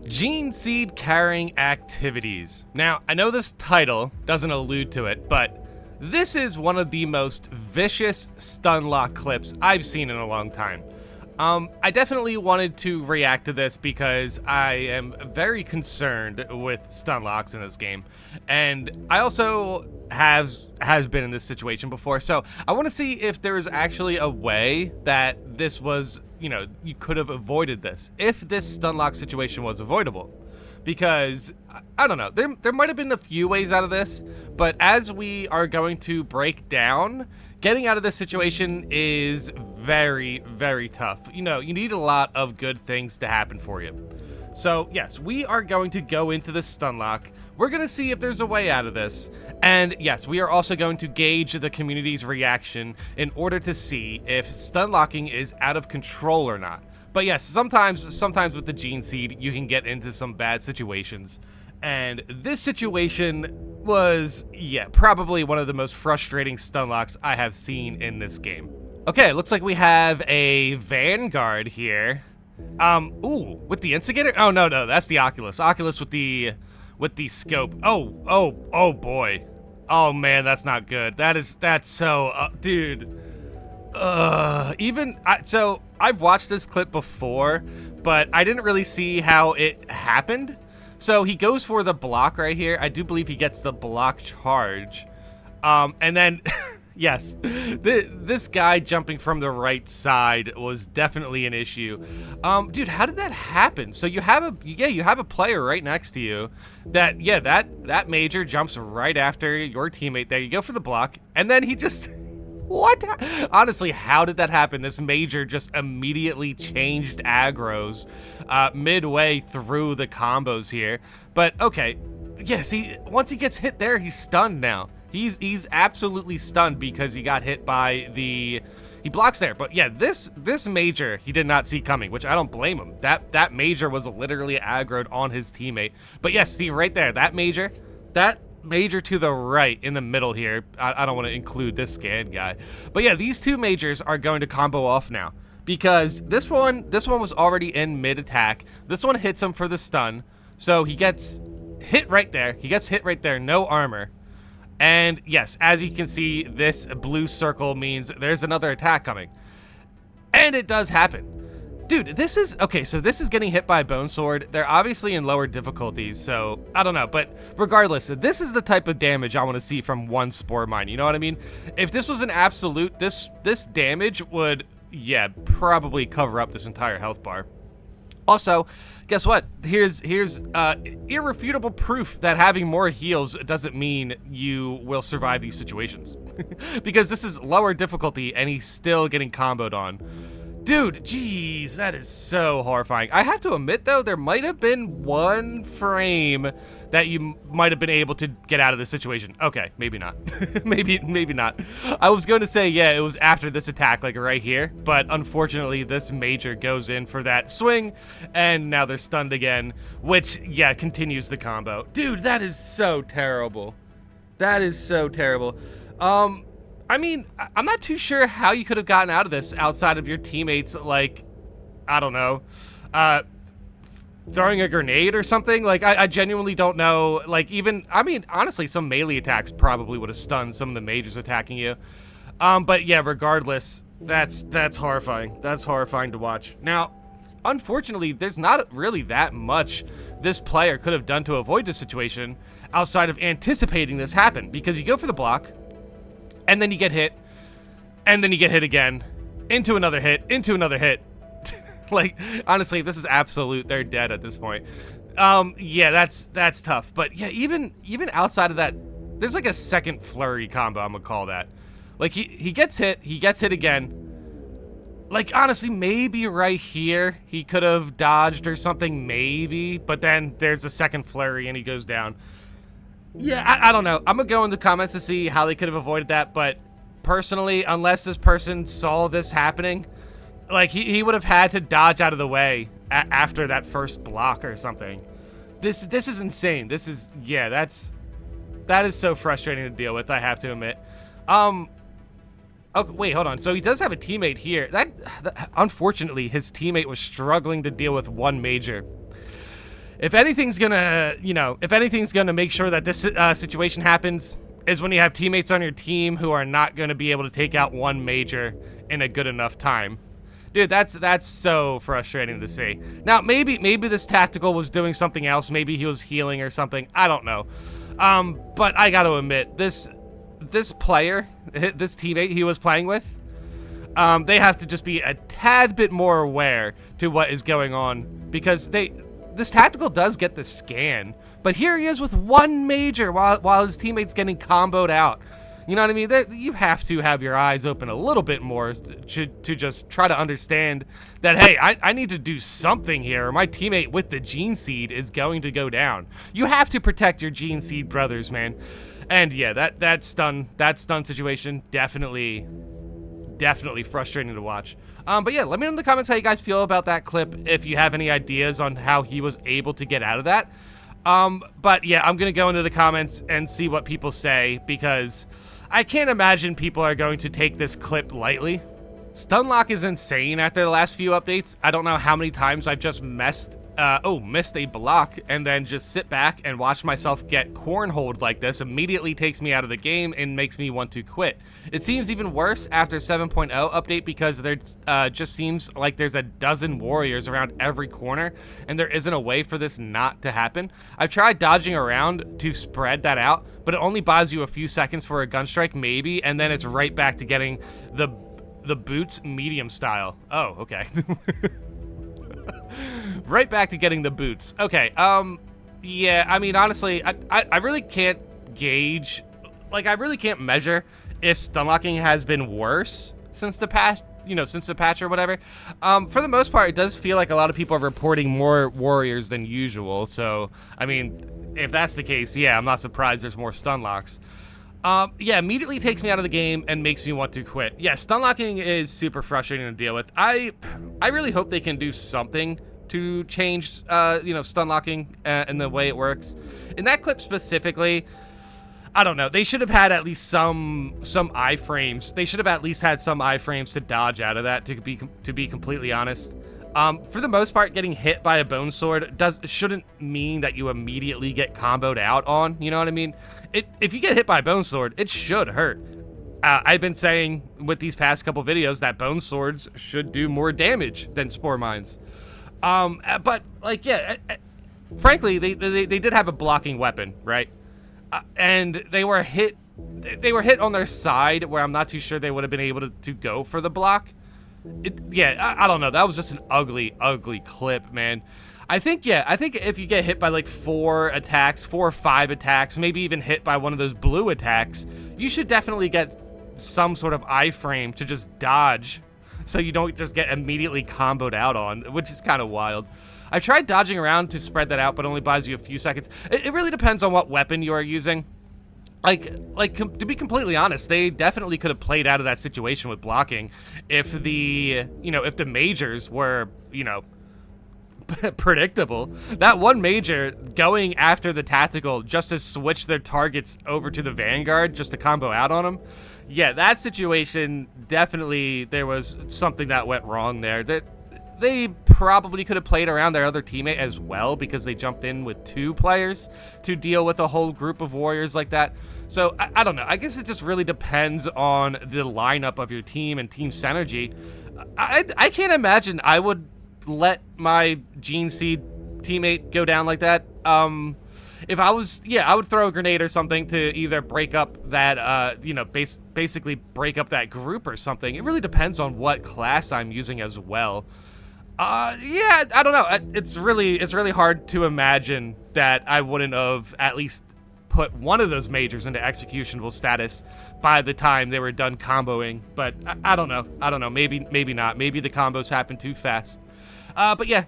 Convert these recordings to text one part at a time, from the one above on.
Gene Seed Carrying Activities. Now, I know this title doesn't allude to it, but this is one of the most vicious STUNLOCK clips I've seen in a long time. I definitely wanted to react to this because I am very concerned with STUNLOCKs in this game, and I also has been in this situation before, so I want to see if there is actually a way that this was, you know, you could have avoided this, if this STUNLOCK situation was avoidable. Because, I don't know, there might have been a few ways out of this, but as we are going to break down, getting out of this situation is very, very tough. You know, you need a lot of good things to happen for you. So, yes, we are going to go into this STUNLOCK. We're going to see if there's a way out of this. And, yes, we are also going to gauge the community's reaction in order to see if STUNLOCKing is out of control or not. But yes, sometimes with the Gene Seed, you can get into some bad situations. And this situation was, yeah, probably one of the most frustrating STUNLOCKs I have seen in this game. Okay, looks like we have a Vanguard here. Ooh, with the instigator? Oh, no, that's the Oculus. Oculus with the scope. Oh boy. Oh man, that's not good. That's so, dude. So I've watched this clip before, but I didn't really see how it happened. So he goes for the block right here. I do believe he gets the block charge. And then, yes, this guy jumping from the right side was definitely an issue. Dude, how did that happen? So you have a player right next to you that major jumps right after your teammate there. You go for the block, and then he just... What? Honestly, how did that happen? This major just immediately changed aggros midway through the combos here. But okay, yeah, see, once he gets hit there, he's stunned now. He's absolutely stunned because he got hit by the... He blocks there, but yeah, this major he did not see coming, which I don't blame him. That major was literally aggroed on his teammate. But yes, see right there, that major to the right in the middle here. I don't want to include this scan guy, but yeah, these two majors are going to combo off now because this one was already in mid attack. This one hits him for the stun, so he gets hit right there. No armor, and yes, as you can see, this blue circle means there's another attack coming, and it does happen. Dude, this is... Okay, so this is getting hit by a bone sword. They're obviously in lower difficulties, so I don't know. But regardless, this is the type of damage I want to see from one spore mine. You know what I mean? If this was an absolute, this damage would, yeah, probably cover up this entire health bar. Also, guess what? Here's irrefutable proof that having more heals doesn't mean you will survive these situations. Because this is lower difficulty, and he's still getting comboed on. Dude, jeez, that is so horrifying. I have to admit, though, there might have been one frame that you might have been able to get out of this situation. Okay, maybe not. maybe not. I was going to say, yeah, it was after this attack, like right here, but unfortunately, this major goes in for that swing, and now they're stunned again, which, yeah, continues the combo. Dude, that is so terrible. That is so terrible. I mean, I'm not too sure how you could have gotten out of this outside of your teammates, like, I don't know, throwing a grenade or something. Like, I genuinely don't know. Like, even, I mean, honestly, some melee attacks probably would have stunned some of the majors attacking you. But yeah, regardless, that's horrifying. That's horrifying to watch. Now, unfortunately, there's not really that much this player could have done to avoid this situation outside of anticipating this happen, because you go for the block, and then you get hit, and then you get hit again, into another hit. Like, honestly, if this is absolute, they're dead at this point. Yeah, that's tough. But yeah, even outside of that, there's like a second flurry combo, I'm gonna call that. Like, he gets hit again. Like, honestly, maybe right here, he could have dodged or something, maybe, but then there's a second flurry and he goes down. Yeah, I don't know. I'm going to go in the comments to see how they could have avoided that, but personally, unless this person saw this happening, like, he would have had to dodge out of the way after that first block or something. This is insane. This is, yeah, that is so frustrating to deal with, I have to admit. Okay, wait, hold on. So he does have a teammate here. That unfortunately, his teammate was struggling to deal with one major. if anything's gonna, if anything's gonna make sure that this situation happens, is when you have teammates on your team who are not gonna be able to take out one major in a good enough time. Dude, that's so frustrating to see. Now, maybe this tactical was doing something else. Maybe he was healing or something. I don't know. But I got to admit, this player, this teammate he was playing with, they have to just be a tad bit more aware to what is going on, because this tactical does get the scan, but here he is with one major while his teammate's getting comboed out. You know what I mean? You have to have your eyes open a little bit more to just try to understand that, hey, I need to do something here, or my teammate with the Gene Seed is going to go down. You have to protect your Gene Seed brothers, man. And yeah, that stun situation, definitely frustrating to watch. But yeah, let me know in the comments how you guys feel about that clip, if you have any ideas on how he was able to get out of that. But yeah, I'm gonna go into the comments and see what people say, because I can't imagine people are going to take this clip lightly. STUNLOCK is insane after the last few updates. I don't know how many times I've just missed a block and then just sit back and watch myself get cornholed like this. Immediately takes me out of the game and makes me want to quit. It seems even worse after 7.0 update, because there just seems like there's a dozen warriors around every corner, and there isn't a way for this not to happen. I've tried dodging around to spread that out, but it only buys you a few seconds for a gun strike maybe, and then it's right back to getting the boots medium style. Oh, okay. Right back to getting the boots. Okay, yeah, I mean, honestly, I really can't gauge, like, I really can't measure if stunlocking has been worse since the patch, since the patch or whatever. For the most part, it does feel like a lot of people are reporting more warriors than usual, so, I mean, if that's the case, yeah, I'm not surprised there's more stunlocks. Yeah, immediately takes me out of the game and makes me want to quit. Yeah, stunlocking is super frustrating to deal with. I really hope they can do something to change, stunlocking and the way it works. In that clip specifically, I don't know. They should have had at least some iframes. They should have at least had some iframes to dodge out of that, to be completely honest. For the most part, getting hit by a bone sword shouldn't mean that you immediately get comboed out on, you know what I mean? If you get hit by a bone sword, it should hurt. I've been saying with these past couple videos that bone swords should do more damage than spore mines. But, like, yeah, frankly, they did have a blocking weapon, right? And they were hit on their side, where I'm not too sure they would have been able to go for the block. Yeah, I don't know. That was just an ugly clip, man. I think if you get hit by like 4 or 5 attacks, maybe even hit by one of those blue attacks, you should definitely get some sort of iframe to just dodge, so you don't just get immediately comboed out on, which is kind of wild. I tried dodging around to spread that out, but only buys you a few seconds. It really depends on what weapon you are using. To be completely honest, they definitely could have played out of that situation with blocking if the majors were, predictable. That one major going after the tactical just to switch their targets over to the Vanguard just to combo out on them. Yeah, that situation, definitely there was something that went wrong there. They probably could have played around their other teammate as well, because they jumped in with 2 players to deal with a whole group of warriors like that. So, I don't know. I guess it just really depends on the lineup of your team and team synergy. I can't imagine I would let my Gene Seed teammate go down like that. If I was, I would throw a grenade or something to either break up that, basically break up that group or something. It really depends on what class I'm using as well. Yeah, I don't know. It's really hard to imagine that I wouldn't have at least put one of those majors into executionable status by the time they were done comboing. But I don't know. Maybe not. Maybe the combos happen too fast. But yeah,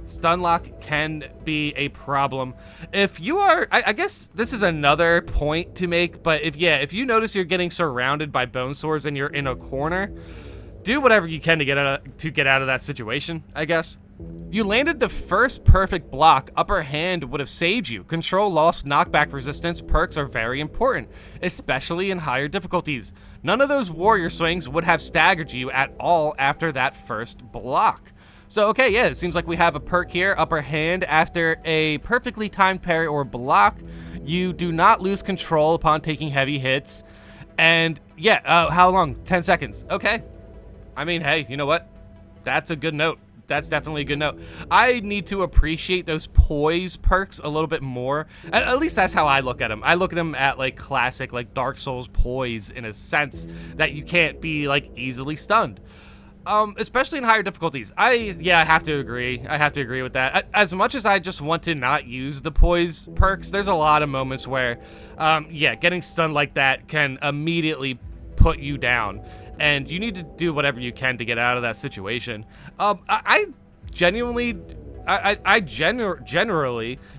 STUNLOCK can be a problem. If you are, I guess this is another point to make, but if you notice you're getting surrounded by bone swords and you're in a corner, do whatever you can to get out of that situation, I guess. You landed the first perfect block. Upper hand would have saved you. Control loss, knockback resistance, perks are very important, especially in higher difficulties. None of those warrior swings would have staggered you at all after that first block. So, okay, yeah, it seems like we have a perk here, Upper Hand. After a perfectly timed parry or block, you do not lose control upon taking heavy hits. And, yeah, how long? 10 seconds. Okay. I mean, hey, you know what? That's a good note. That's definitely a good note. I need to appreciate those poise perks a little bit more. At least that's how I look at them. I look at them at, like, classic, like, Dark Souls poise in a sense that you can't be, like, easily stunned. Especially in higher difficulties. I have to agree. I have to agree with that. As much as I just want to not use the poise perks, there's a lot of moments where, getting stunned like that can immediately put you down, and you need to do whatever you can to get out of that situation. I generally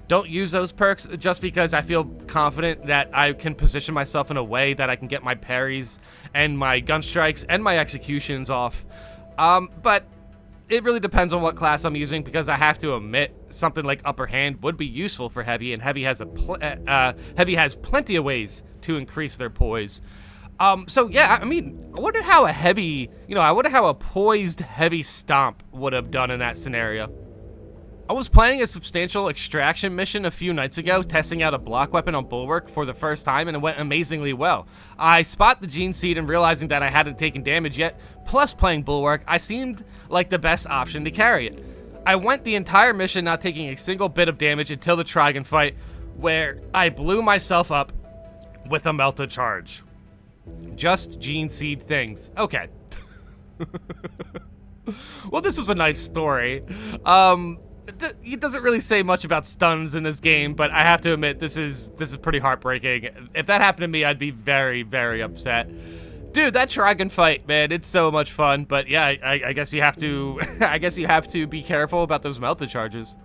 don't use those perks just because I feel confident that I can position myself in a way that I can get my parries and my gun strikes and my executions off. But it really depends on what class I'm using, because I have to admit something like Upper Hand would be useful for Heavy, and Heavy has plenty of ways to increase their poise. So yeah, I mean, I wonder how a poised Heavy Stomp would have done in that scenario. I was playing a substantial extraction mission a few nights ago, testing out a block weapon on Bulwark for the first time, and it went amazingly well. I spot the Gene Seed, and realizing that I hadn't taken damage yet, plus playing Bulwark, I seemed like the best option to carry it. I went the entire mission not taking a single bit of damage until the Trigon fight, where I blew myself up with a Melta charge. Just Gene Seed things. Okay. Well, this was a nice story. It doesn't really say much about stuns in this game, but I have to admit, this is pretty heartbreaking. If that happened to me, I'd be very, very upset. Dude, that Trigon fight, man, it's so much fun. But yeah, I guess you have to I guess you have to be careful about those Melta charges.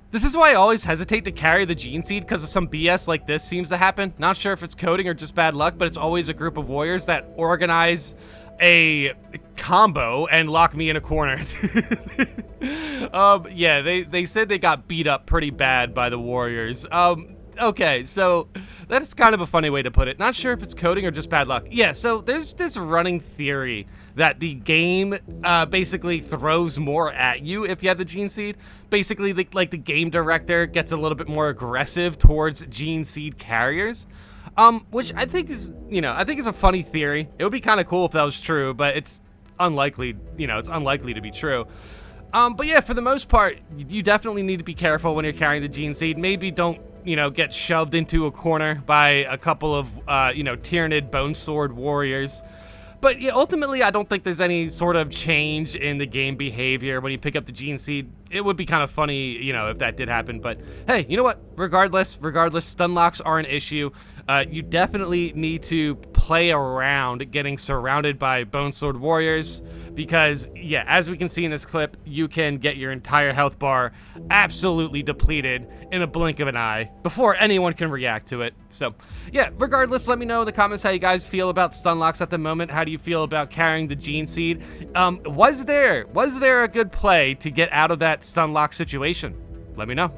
This is why I always hesitate to carry the Gene Seed, because of some BS like this seems to happen. Not sure if it's coding or just bad luck, but it's always a group of warriors that organize a combo and lock me in a corner. Yeah, they said they got beat up pretty bad by the warriors. Okay, so that's kind of a funny way to put it. Not sure if it's coding or just bad luck. Yeah, so there's this running theory that the game basically throws more at you if you have the Gene Seed. Basically, the game director gets a little bit more aggressive towards Gene Seed carriers. Which I think is a funny theory. It would be kind of cool if that was true, but it's unlikely, it's unlikely to be true. But yeah, for the most part, you definitely need to be careful when you're carrying the Gene Seed. Maybe don't, get shoved into a corner by a couple of, Tyrannid Bone Sword warriors. But yeah, ultimately, I don't think there's any sort of change in the game behavior when you pick up the Gene Seed. It would be kind of funny, if that did happen. But hey, you know what? Regardless, stun locks are an issue. You definitely need to play around getting surrounded by Bone Sword warriors, because yeah, as we can see in this clip, you can get your entire health bar absolutely depleted in a blink of an eye before anyone can react to it. So yeah, regardless, let me know in the comments how you guys feel about stun locks at the moment. How do you feel about carrying the Gene Seed? Was there a good play to get out of that stun lock situation? Let me know.